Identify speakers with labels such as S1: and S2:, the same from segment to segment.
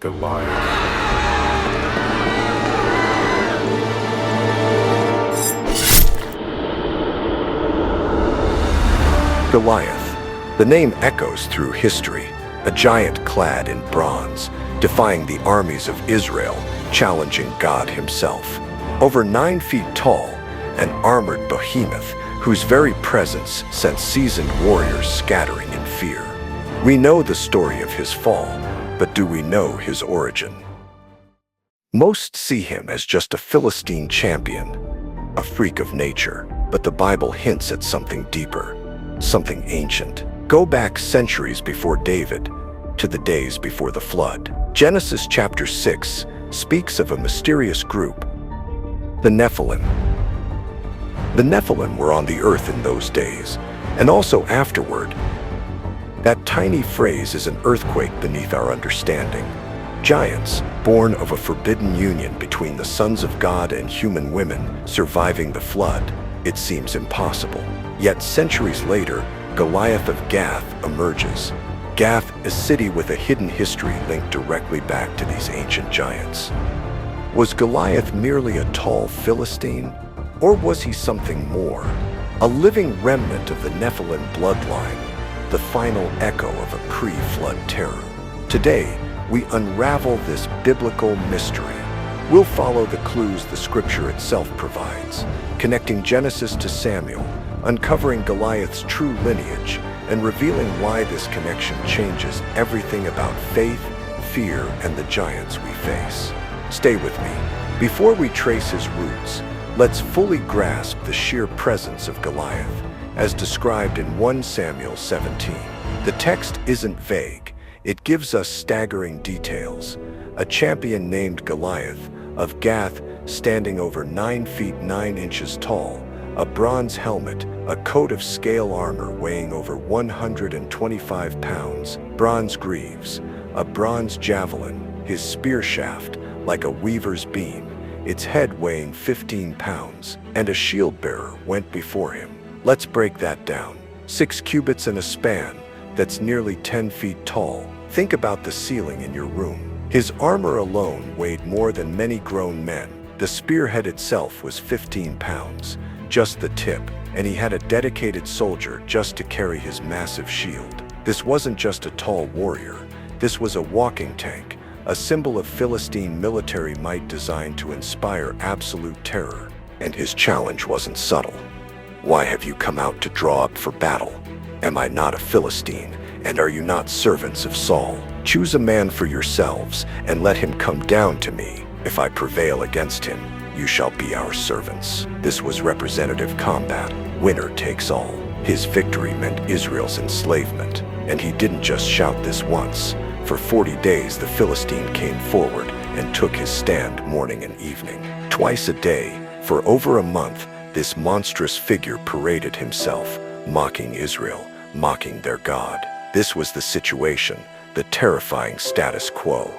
S1: Goliath.
S2: Goliath. The name echoes through history, a giant clad in bronze, defying the armies of Israel, challenging God himself. Over 9 feet tall, an armored behemoth whose very presence sent seasoned warriors scattering in fear. We know the story of his fall, but do we know his origin? Most see him as just a Philistine champion, a freak of nature, but the Bible hints at something deeper, something ancient. Go back centuries before David, to the days before the flood. Genesis chapter 6 speaks of a mysterious group, the Nephilim. The Nephilim were on the earth in those days, and also afterward. That tiny phrase is an earthquake beneath our understanding. Giants, born of a forbidden union between the sons of God and human women, surviving the flood. It seems impossible. Yet centuries later, Goliath of Gath emerges. Gath, a city with a hidden history linked directly back to these ancient giants. Was Goliath merely a tall Philistine? Or was he something more? A living remnant of the Nephilim bloodline, the final echo of a pre-flood terror. Today, we unravel this biblical mystery. We'll follow the clues the scripture itself provides, connecting Genesis to Samuel, uncovering Goliath's true lineage, and revealing why this connection changes everything about faith, fear, and the giants we face. Stay with me. Before we trace his roots, let's fully grasp the sheer presence of Goliath, as described in 1 Samuel 17. The text isn't vague. It gives us staggering details. A champion named Goliath of Gath, standing over 9 feet 9 inches tall, a bronze helmet, a coat of scale armor weighing over 125 pounds, bronze greaves, a bronze javelin, his spear shaft like a weaver's beam, its head weighing 15 pounds, and a shield bearer went before him. Let's break that down. 6 cubits and a span, that's nearly 10 feet tall. Think about the ceiling in your room. His armor alone weighed more than many grown men. The spearhead itself was 15 pounds, just the tip, and he had a dedicated soldier just to carry his massive shield. This wasn't just a tall warrior. This was a walking tank, a symbol of Philistine military might designed to inspire absolute terror. And his challenge wasn't subtle. Why have you come out to draw up for battle? Am I not a Philistine, and are you not servants of Saul? Choose a man for yourselves, and let him come down to me. If I prevail against him, you shall be our servants. This was representative combat, winner takes all. His victory meant Israel's enslavement, and he didn't just shout this once. For 40 days the Philistine came forward and took his stand morning and evening. Twice a day, for over a month, this monstrous figure paraded himself, mocking Israel, mocking their God. This was the situation, the terrifying status quo.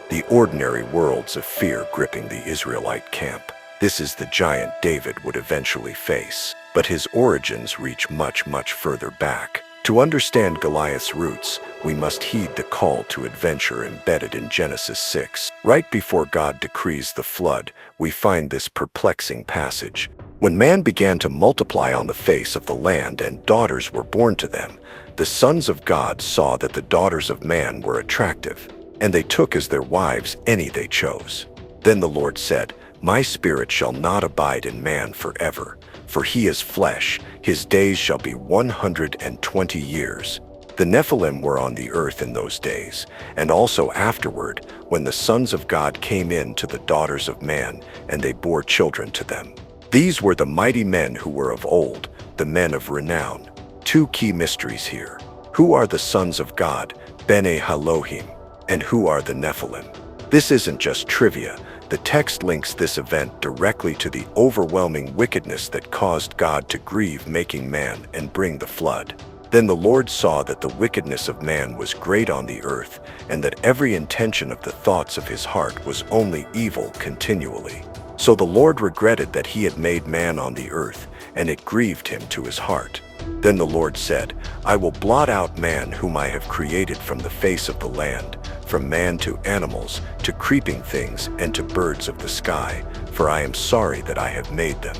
S2: The ordinary worlds of fear gripping the Israelite camp. This is the giant David would eventually face. But his origins reach much, much further back. To understand Goliath's roots, we must heed the call to adventure embedded in Genesis 6. Right before God decrees the flood, we find this perplexing passage. When man began to multiply on the face of the land and daughters were born to them, the sons of God saw that the daughters of man were attractive, and they took as their wives any they chose. Then the Lord said, My spirit shall not abide in man forever, for he is flesh, his days shall be 120 years. The Nephilim were on the earth in those days, and also afterward, when the sons of God came in to the daughters of man, and they bore children to them. These were the mighty men who were of old, the men of renown. 2 key mysteries here. Who are the sons of God, Bene Elohim, and who are the Nephilim? This isn't just trivia. The text links this event directly to the overwhelming wickedness that caused God to grieve making man and bring the flood. Then the Lord saw that the wickedness of man was great on the earth, and that every intention of the thoughts of his heart was only evil continually. So the Lord regretted that he had made man on the earth, and it grieved him to his heart. Then the Lord said, I will blot out man whom I have created from the face of the land, from man to animals, to creeping things, and to birds of the sky, for I am sorry that I have made them.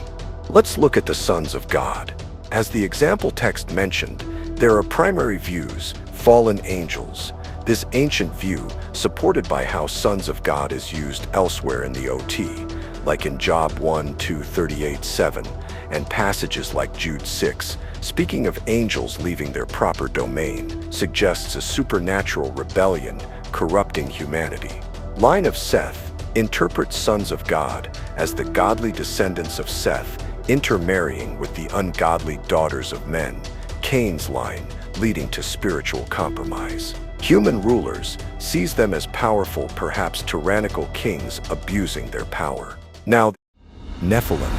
S2: Let's look at the sons of God. As the example text mentioned, there are primary views, fallen angels. This ancient view, supported by how sons of God is used elsewhere in the OT, like in Job 1:2-38-7, and passages like Jude 6, speaking of angels leaving their proper domain, suggests a supernatural rebellion corrupting humanity. Line of Seth interprets sons of God as the godly descendants of Seth intermarrying with the ungodly daughters of men, Cain's line, leading to spiritual compromise. Human rulers sees them as powerful, perhaps tyrannical kings abusing their power. Now, Nephilim.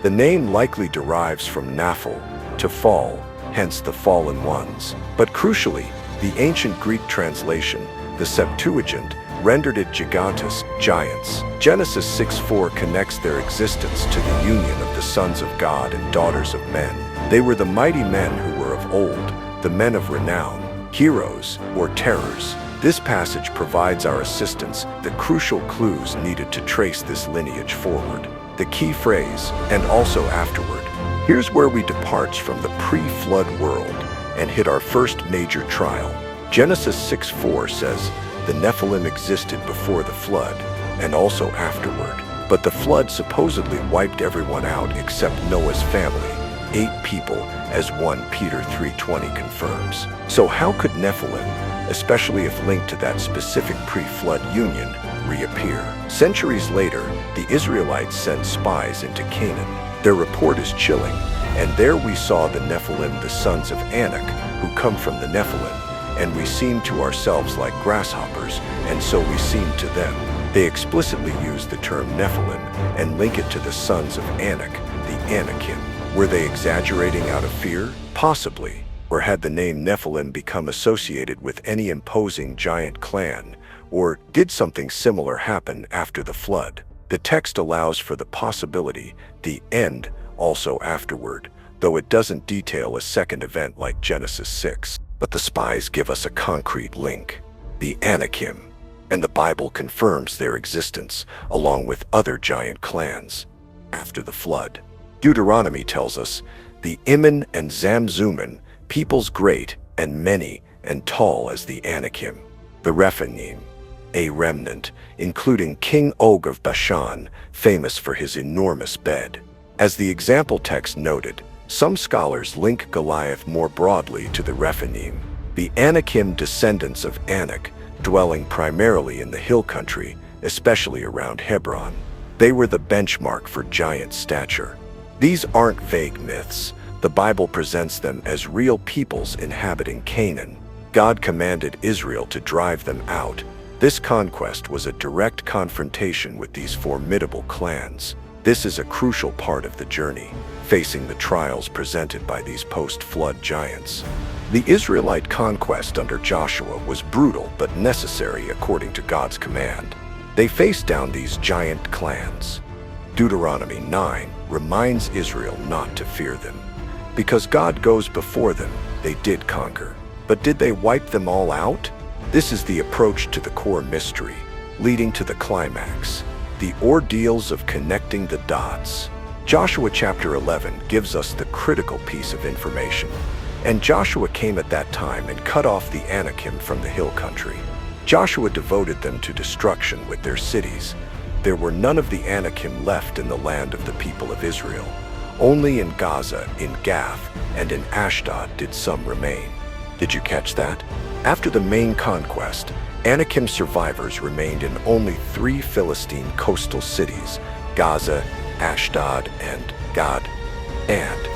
S2: The name likely derives from Nephil, to fall, hence the fallen ones. But crucially, the ancient Greek translation, the Septuagint, rendered it gigantes, giants. Genesis 6:4 connects their existence to the union of the sons of God and daughters of men. They were the mighty men who were of old, the men of renown, heroes or terrors. This passage provides our assistance the crucial clues needed to trace this lineage forward. The key phrase, and also afterward. Here's where we depart from the pre-flood world and hit our first major trial. Genesis 6:4 says, the Nephilim existed before the flood and also afterward. But the flood supposedly wiped everyone out except Noah's family, 8 people, as 1 Peter 3:20 confirms. So how could Nephilim, especially if linked to that specific pre-flood union, reappear? Centuries later, the Israelites sent spies into Canaan. Their report is chilling, and there we saw the Nephilim, the sons of Anak, who come from the Nephilim. And we seemed to ourselves like grasshoppers, and so we seemed to them. They explicitly use the term Nephilim and link it to the sons of Anak, the Anakim. Were they exaggerating out of fear? Possibly. Or had the name Nephilim become associated with any imposing giant clan? Or did something similar happen after the flood? The text allows for the possibility, the end, also afterward, though it doesn't detail a second event like Genesis 6. But the spies give us a concrete link, the Anakim, and the Bible confirms their existence along with other giant clans after the flood. Deuteronomy tells us, the Iman and Zamzummim, peoples great and many and tall as the Anakim. The Rephaim, a remnant, including King Og of Bashan, famous for his enormous bed. As the example text noted, some scholars link Goliath more broadly to the Rephaim, the Anakim descendants of Anak, dwelling primarily in the hill country, especially around Hebron. They were the benchmark for giant stature. These aren't vague myths. The Bible presents them as real peoples inhabiting Canaan. God commanded Israel to drive them out. This conquest was a direct confrontation with these formidable clans. This is a crucial part of the journey, facing the trials presented by these post-flood giants. The Israelite conquest under Joshua was brutal but necessary according to God's command. They faced down these giant clans. Deuteronomy 9 reminds Israel not to fear them. Because God goes before them, they did conquer. But did they wipe them all out? This is the approach to the core mystery, leading to the climax. The ordeals of connecting the dots. Joshua chapter 11 gives us the critical piece of information. And Joshua came at that time and cut off the Anakim from the hill country. Joshua devoted them to destruction with their cities. There were none of the Anakim left in the land of the people of Israel. Only in Gaza, in Gath, and in Ashdod did some remain. Did you catch that? After the main conquest, Anakim survivors remained in only 3 Philistine coastal cities, Gaza, Ashdod, and Gath. And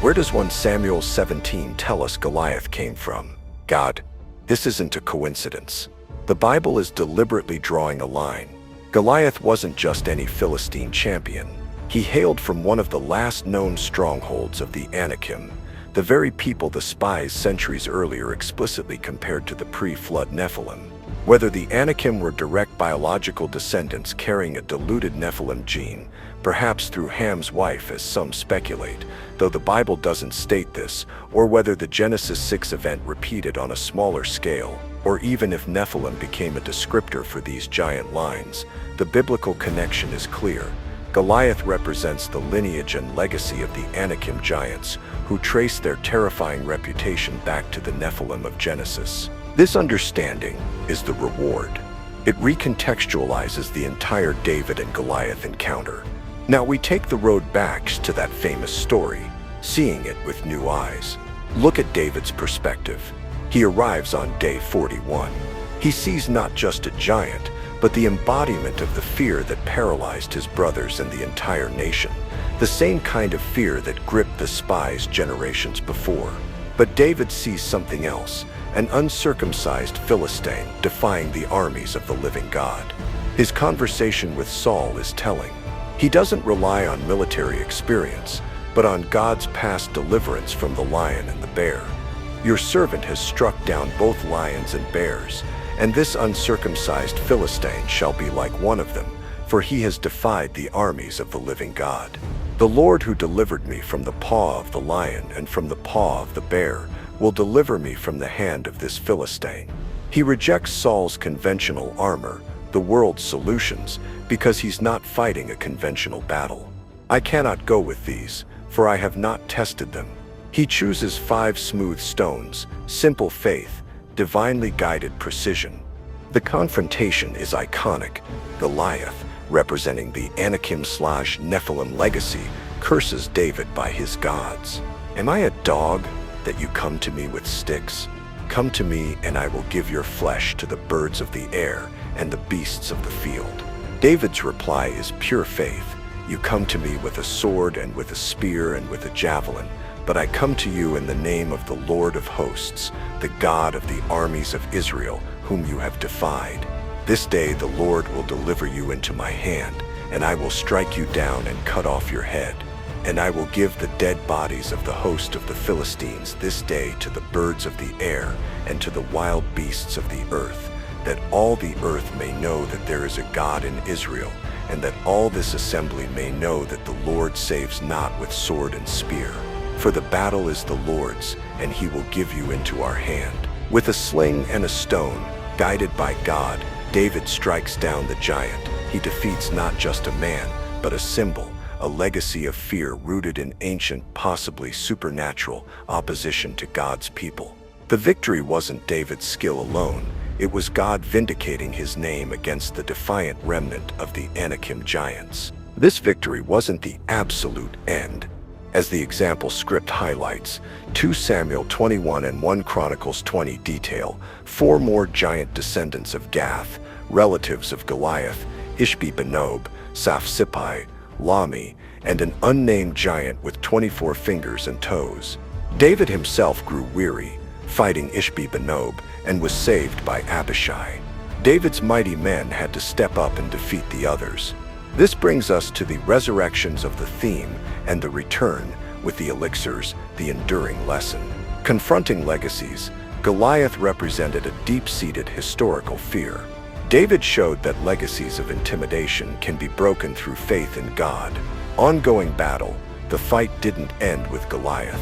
S2: where does 1 Samuel 17 tell us Goliath came from? God. This isn't a coincidence. The Bible is deliberately drawing a line. Goliath wasn't just any Philistine champion. He hailed from one of the last known strongholds of the Anakim, the very people the spies centuries earlier explicitly compared to the pre-flood Nephilim. Whether the Anakim were direct biological descendants carrying a diluted Nephilim gene, perhaps through Ham's wife as some speculate, though the Bible doesn't state this, or whether the Genesis 6 event repeated on a smaller scale, or even if Nephilim became a descriptor for these giant lines, the biblical connection is clear. Goliath represents the lineage and legacy of the Anakim giants, who trace their terrifying reputation back to the Nephilim of Genesis. This understanding is the reward. It recontextualizes the entire David and Goliath encounter. Now we take the road back to that famous story, seeing it with new eyes. Look at David's perspective. He arrives on day 41. He sees not just a giant, but the embodiment of the fear that paralyzed his brothers and the entire nation. The same kind of fear that gripped the spies generations before. But David sees something else, an uncircumcised Philistine defying the armies of the living God. His conversation with Saul is telling. He doesn't rely on military experience, but on God's past deliverance from the lion and the bear. Your servant has struck down both lions and bears, and this uncircumcised Philistine shall be like one of them, for he has defied the armies of the living God. The Lord who delivered me from the paw of the lion and from the paw of the bear will deliver me from the hand of this Philistine. He rejects Saul's conventional armor, the world's solutions, because he's not fighting a conventional battle. I cannot go with these, for I have not tested them. He chooses 5 smooth stones, simple faith, divinely guided precision. The confrontation is iconic. Goliath, representing the Anakim/Nephilim legacy, curses David by his gods. Am I a dog that you come to me with sticks? Come to me, and I will give your flesh to the birds of the air and the beasts of the field. David's reply is pure faith. You come to me with a sword and with a spear and with a javelin, but I come to you in the name of the Lord of hosts, the God of the armies of Israel, whom you have defied. This day the Lord will deliver you into my hand, and I will strike you down and cut off your head. And I will give the dead bodies of the host of the Philistines this day to the birds of the air and to the wild beasts of the earth, that all the earth may know that there is a God in Israel, and that all this assembly may know that the Lord saves not with sword and spear. For the battle is the Lord's, and he will give you into our hand. With a sling and a stone, guided by God, David strikes down the giant. He defeats not just a man, but a symbol, a legacy of fear rooted in ancient, possibly supernatural, opposition to God's people. The victory wasn't David's skill alone. It was God vindicating his name against the defiant remnant of the Anakim giants. This victory wasn't the absolute end. As the example script highlights, 2 Samuel 21 and 1 Chronicles 20 detail 4 more giant descendants of Gath, relatives of Goliath, Ishbi-Benob, Saphsippai, Lami, and an unnamed giant with 24 fingers and toes. David himself grew weary, fighting Ishbi-Benob, and was saved by Abishai. David's mighty men had to step up and defeat the others. This brings us to the resurrections of the theme and the return, with the elixirs, the enduring lesson. Confronting legacies, Goliath represented a deep-seated historical fear. David showed that legacies of intimidation can be broken through faith in God. Ongoing battle, the fight didn't end with Goliath.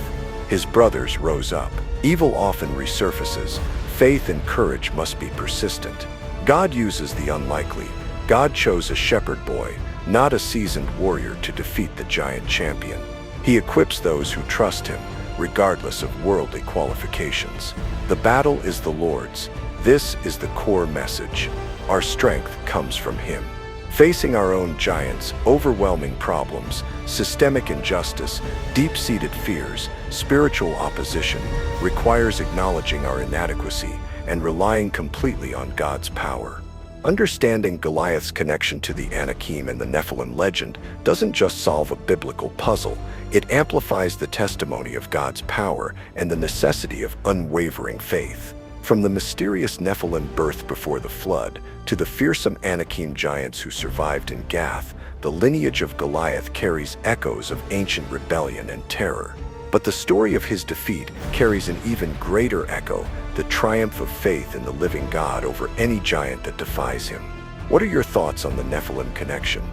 S2: His brothers rose up. Evil often resurfaces. Faith and courage must be persistent. God uses the unlikely. God chose a shepherd boy, not a seasoned warrior, to defeat the giant champion. He equips those who trust him, regardless of worldly qualifications. The battle is the Lord's. This is the core message. Our strength comes from him. Facing our own giants, overwhelming problems, systemic injustice, deep-seated fears, spiritual opposition requires acknowledging our inadequacy and relying completely on God's power. Understanding Goliath's connection to the Anakim and the Nephilim legend doesn't just solve a biblical puzzle, it amplifies the testimony of God's power and the necessity of unwavering faith. From the mysterious Nephilim birth before the flood to the fearsome Anakim giants who survived in Gath, the lineage of Goliath carries echoes of ancient rebellion and terror. But the story of his defeat carries an even greater echo, the triumph of faith in the living God over any giant that defies him. What are your thoughts on the Nephilim connection?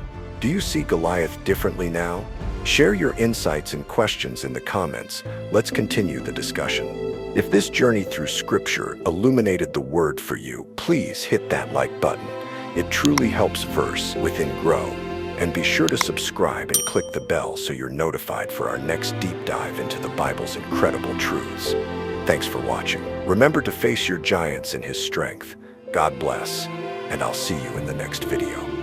S2: Do you see Goliath differently now? Share your insights and questions in the comments. Let's continue the discussion. If this journey through Scripture illuminated the Word for you, please hit that like button. It truly helps Verse Within grow. And be sure to subscribe and click the bell so you're notified for our next deep dive into the Bible's incredible truths. Thanks for watching. Remember to face your giants in His strength. God bless, and I'll see you in the next video.